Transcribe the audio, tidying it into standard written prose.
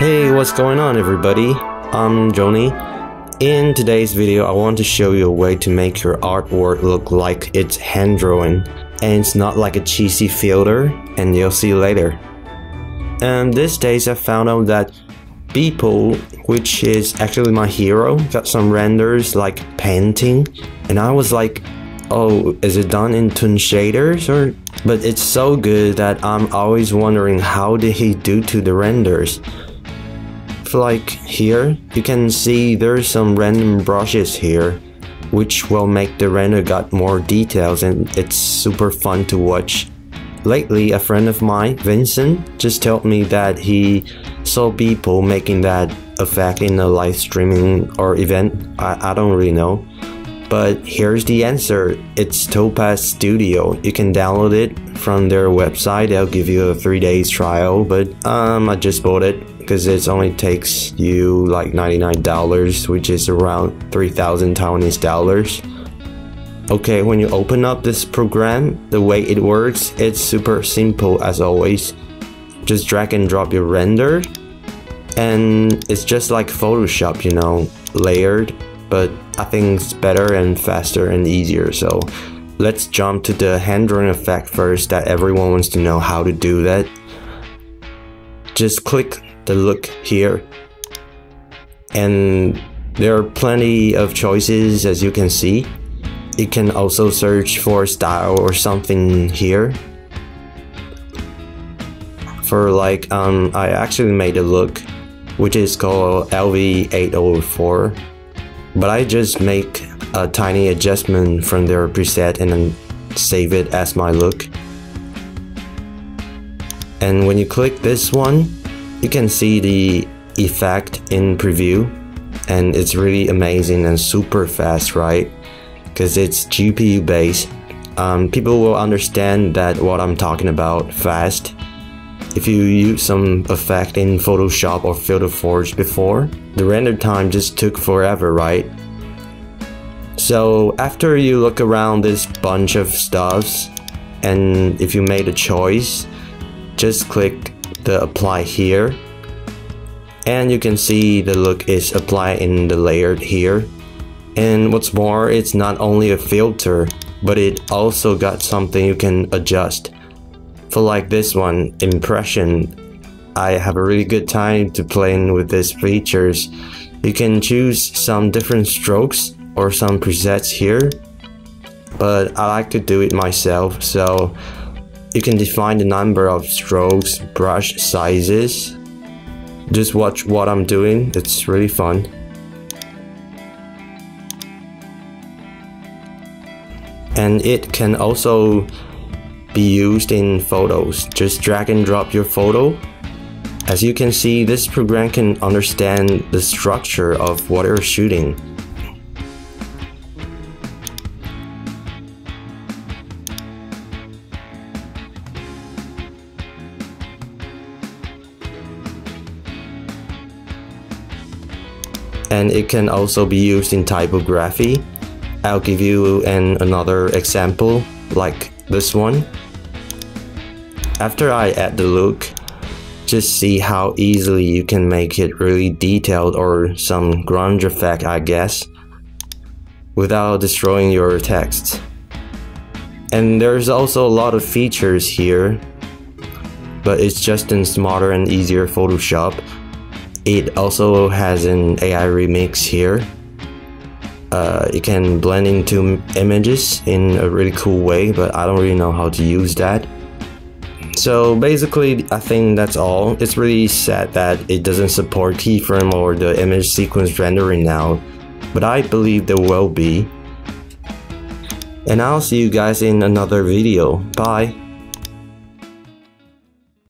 Hey, what's going on everybody? I'm Jonni. In today's video, I want to show you a way to make your artwork look like it's hand-drawn and it's not like a cheesy filter, and you'll see later. And these days I found out that people, which is actually my hero, got some renders like painting, and I was like, oh, is it done in toon shaders or? But it's so good that I'm always wondering how did he do to the renders. Like here, you can see there's some random brushes here, which will make the render got more details, and it's super fun to watch. Lately, a friend of mine, Vincent, just told me that he saw people making that effect in a live streaming or event. I don't really know. But here's the answer. It's Topaz Studio. You can download it from their website. They'll give you a 3 days trial, but I just bought it because it only takes you like $99, which is around 3,000 Taiwanese dollars. Okay, when you open up this program, the way it works, it's super simple as always. Just drag and drop your render, and it's just like Photoshop, you know, layered, but I think it's better and faster and easier. So let's jump to the hand-drawn effect first, that everyone wants to know how to do that. Just click the look here, and there are plenty of choices as you can see. You can also search for style or something here. For like I actually made a look which is called LV804, but I just make a tiny adjustment from their preset and then save it as my look. And when you click this one, you can see the effect in preview, and it's really amazing and super fast, right? Because it's GPU based. People will understand that what I'm talking about fast. If you use some effect in Photoshop or Filter Forge before, the render time just took forever, right? So after you look around this bunch of stuffs, and if you made a choice, just click the apply here, and you can see the look is applied in the layered here. And what's more, it's not only a filter, but it also got something you can adjust. For like this one, impression, I have a really good time to playing with these features. You can choose some different strokes or some presets here, but I like to do it myself, so you can define the number of strokes, brush sizes. Just watch what I'm doing, it's really fun. And it can also be used in photos. Just drag and drop your photo. As you can see, this program can understand the structure of what you're shooting. And it can also be used in typography. I'll give you another example like this one. After I add the look, just see how easily you can make it really detailed or some grunge effect, I guess, without destroying your text. And there's also a lot of features here, but it's just in smarter and easier Photoshop. It also has an AI remix here. You can blend into images in a really cool way, but I don't really know how to use that. So basically, I think that's all. It's really sad that it doesn't support keyframe or the image sequence rendering now, but I believe there will be. And I'll see you guys in another video. Bye!